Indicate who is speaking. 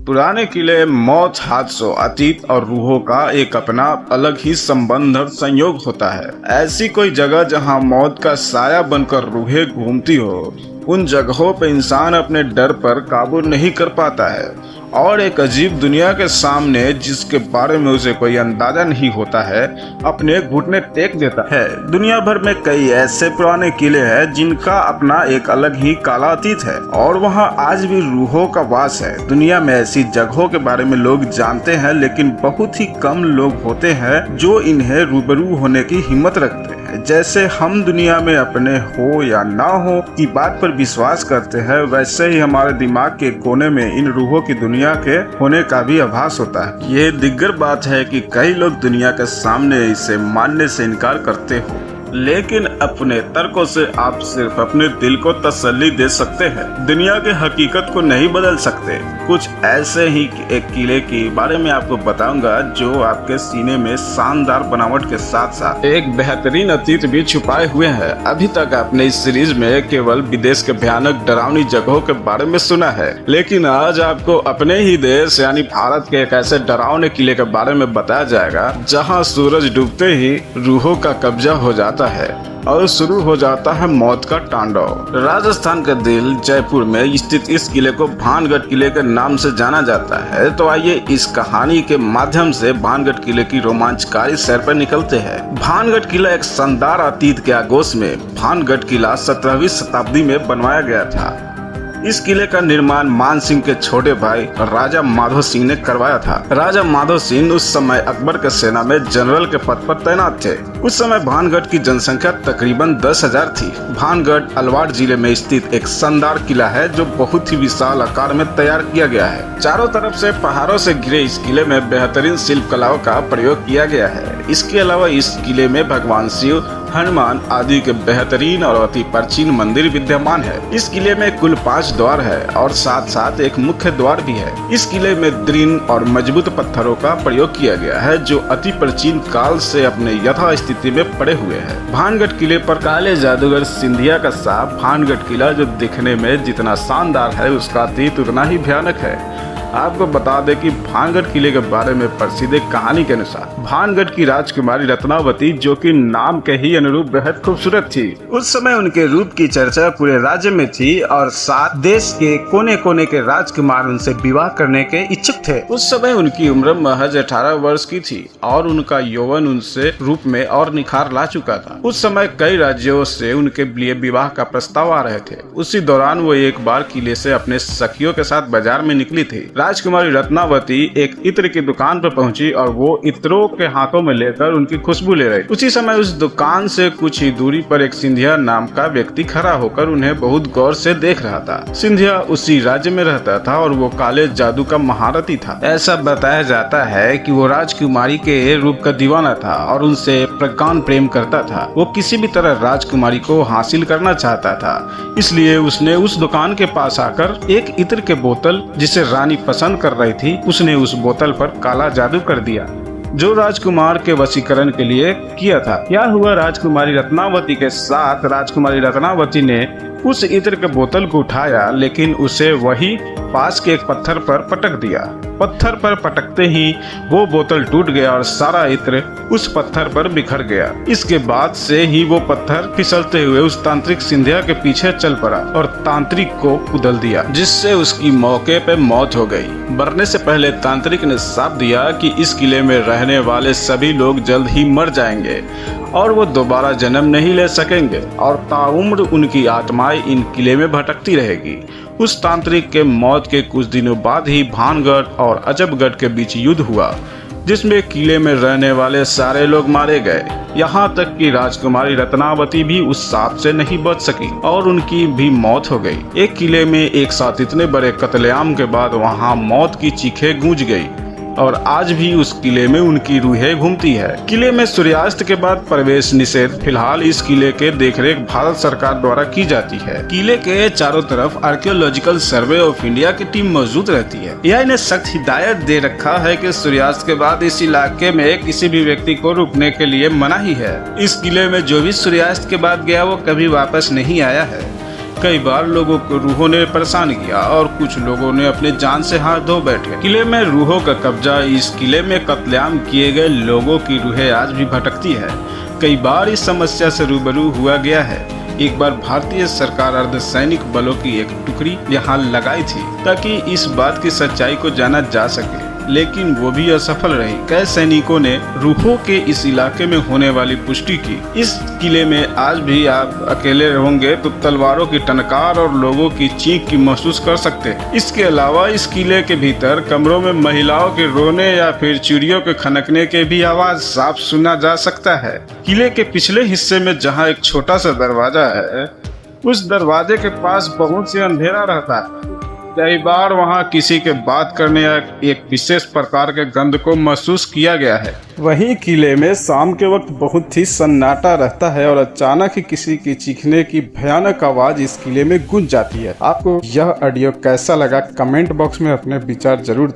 Speaker 1: पुराने किले मौत, हादसों, अतीत और रूहों का एक अपना अलग ही संबंध और संयोग होता है। ऐसी कोई जगह जहां मौत का साया बनकर रूहें घूमती हो, उन जगहों पे इंसान अपने डर पर काबू नहीं कर पाता है और एक अजीब दुनिया के सामने, जिसके बारे में उसे कोई अंदाजा नहीं होता है, अपने घुटने टेक देता है। दुनिया भर में कई ऐसे पुराने किले हैं जिनका अपना एक अलग ही काला अतीत है और वहाँ आज भी रूहों का वास है। दुनिया में ऐसी जगहों के बारे में लोग जानते हैं, लेकिन बहुत ही कम लोग होते हैं जो इन्हें रूबरू होने की हिम्मत रखते हैं। जैसे हम दुनिया में अपने हो या ना हो की बात पर विश्वास करते हैं, वैसे ही हमारे दिमाग के कोने में इन रूहों की दुनिया के होने का भी आभास होता है। ये दिग्गर बात है कि कई लोग दुनिया के सामने इसे मानने से इनकार करते हो, लेकिन अपने तर्कों से आप सिर्फ अपने दिल को तसल्ली दे सकते हैं, दुनिया के हकीकत को नहीं बदल सकते। कुछ ऐसे ही एक किले के बारे में आपको बताऊंगा जो आपके सीने में शानदार बनावट के साथ साथ एक बेहतरीन अतीत भी छुपाए हुए हैं। अभी तक आपने इस सीरीज में केवल विदेश के भयानक डरावनी जगहों के बारे में सुना है, लेकिन आज आपको अपने ही देश यानी भारत के एक ऐसे डरावने किले के बारे में बताया जाएगा जहाँ सूरज डूबते ही रूहों का कब्जा हो जाता है और शुरू हो जाता है मौत का तांडव। राजस्थान के दिल जयपुर में स्थित इस किले को भानगढ़ किले के नाम से जाना जाता है। तो आइए इस कहानी के माध्यम से भानगढ़ किले की रोमांचकारी सैर पर निकलते हैं। भानगढ़ किला एक शानदार अतीत के आगोश में भानगढ़ किला 17वीं शताब्दी में बनवाया गया था। इस किले का निर्माण मान सिंह के छोटे भाई राजा माधो सिंह ने करवाया था। राजा माधो सिंह उस समय अकबर के सेना में जनरल के पद पर तैनात थे। उस समय भानगढ़ की जनसंख्या तकरीबन 10,000 थी। भानगढ़ अलवार जिले में स्थित एक शानदार किला है जो बहुत ही विशाल आकार में तैयार किया गया है। चारों तरफ से पहाड़ों से घिरे इस किले में बेहतरीन शिल्प कलाओं का प्रयोग किया गया है। इसके अलावा इस किले में भगवान शिव, हनुमान आदि के बेहतरीन और अति प्राचीन मंदिर विद्यमान है। इस किले में कुल 5 द्वार है और साथ साथ एक मुख्य द्वार भी है। इस किले में दृढ़ और मजबूत पत्थरों का प्रयोग किया गया है जो अति प्राचीन काल से अपने यथास्थिति में पड़े हुए हैं। भानगढ़ किले पर काले जादूगर सिंधिया का सांप भानगढ़ किला जो दिखने में जितना शानदार है, उसका अतीत उतना ही भयानक है। आपको बता दें कि भानगढ़ किले के बारे में प्रसिद्ध एक कहानी के अनुसार भानगढ़ की राजकुमारी रत्नावती, जो कि नाम के ही अनुरूप बेहद खूबसूरत थी, उस समय उनके रूप की चर्चा पूरे राज्य में थी और साथ देश के कोने कोने के राजकुमार उनसे विवाह करने के इच्छुक थे। उस समय उनकी उम्र महज 18 वर्ष की थी और उनका यौवन उनसे रूप में और निखार ला चुका था। उस समय कई राज्यों से उनके लिए विवाह का प्रस्ताव आ रहे थे। उसी दौरान वो एक बार किले से अपने सखियों के साथ बाजार में निकली थी। राजकुमारी रत्नावती एक इत्र की दुकान पर पहुंची और वो इत्रों के हाथों में लेकर उनकी खुशबू ले रही। उसी समय उस दुकान से कुछ ही दूरी पर एक सिंधिया नाम का व्यक्ति खड़ा होकर उन्हें बहुत गौर से देख रहा था। सिंधिया उसी राज्य में रहता था और वो काले जादू का महारथी था। ऐसा बताया जाता है कि वो राजकुमारी के रूप का दीवाना था और उनसे प्रगाढ़ प्रेम करता था। वो किसी भी तरह राजकुमारी को हासिल करना चाहता था, इसलिए उसने उस दुकान के पास आकर एक इत्र के बोतल, जिसे रानी पसंद कर रही थी, उसने उस बोतल पर काला जादू कर दिया जो राजकुमार के वशीकरण के लिए किया था। क्या हुआ, राजकुमारी रत्नावती के साथ राजकुमारी रत्नावती ने उस इत्र के बोतल को उठाया, लेकिन उसे वही पास के एक पत्थर पर पटक दिया। पत्थर पर पटकते ही वो बोतल टूट गया और सारा इत्र उस पत्थर पर बिखर गया। इसके बाद से ही वो पत्थर फिसलते हुए उस तांत्रिक सिंधिया के पीछे चल पड़ा और तांत्रिक को कुचल दिया, जिससे उसकी मौके पे मौत हो गई। मरने से पहले तांत्रिक ने साफ दिया कि इस किले में रहने वाले सभी लोग जल्द ही मर जाएंगे और वो दोबारा जन्म नहीं ले सकेंगे और ताउम्र उनकी आत्माएं इन किले में भटकती रहेगी। उस तांत्रिक के मौत के कुछ दिनों बाद ही भानगढ़ और अजबगढ़ के बीच युद्ध हुआ, जिसमें किले में रहने वाले सारे लोग मारे गए। यहाँ तक कि राजकुमारी रत्नावती भी उस सांप से नहीं बच सकी और उनकी भी मौत हो गई। एक किले में एक साथ इतने बड़े कत्लेआम के बाद वहाँ मौत की चीखें गूंज गई और आज भी उस किले में उनकी रूहें घूमती है। किले में सूर्यास्त के बाद प्रवेश निषेध फिलहाल इस किले के देखरेख भारत सरकार द्वारा की जाती है। किले के चारों तरफ आर्कियोलॉजिकल सर्वे ऑफ इंडिया की टीम मौजूद रहती है। यह इन्हें सख्त हिदायत दे रखा है कि सूर्यास्त के बाद इस इलाके में किसी भी व्यक्ति को रुकने के लिए मनाही है। इस किले में जो भी सूर्यास्त के बाद गया वो कभी वापस नहीं आया है। कई बार लोगों को रूहों ने परेशान किया और कुछ लोगों ने अपने जान से हाथ धो बैठे। किले में रूहों का कब्जा। इस किले में कत्लेआम किए गए लोगों की रूहें आज भी भटकती है। कई बार इस समस्या से रूबरू हुआ गया है। एक बार भारतीय सरकार अर्धसैनिक बलों की एक टुकड़ी यहाँ लगाई थी ताकि इस बात की सच्चाई को जाना जा सके, लेकिन वो भी असफल रही। कई सैनिकों ने रूहों के इस इलाके में होने वाली पुष्टि की। इस किले में आज भी आप अकेले रहोगे तो तलवारों की टनकार और लोगों की चीख की महसूस कर सकते हैं। इसके अलावा इस किले के भीतर कमरों में महिलाओं के रोने या फिर चिड़ियों के खनकने के भी आवाज साफ सुना जा सकता है। किले के पिछले हिस्से में जहाँ एक छोटा सा दरवाजा है, उस दरवाजे के पास बहुत से अंधेरा रहता है। कई बार वहाँ किसी के बात करने या एक विशेष प्रकार के गंध को महसूस किया गया है। वहीं किले में शाम के वक्त बहुत ही सन्नाटा रहता है और अचानक ही किसी की चीखने की भयानक आवाज इस किले में गूंज जाती है। आपको यह ऑडियो कैसा लगा कमेंट बॉक्स में अपने विचार जरूर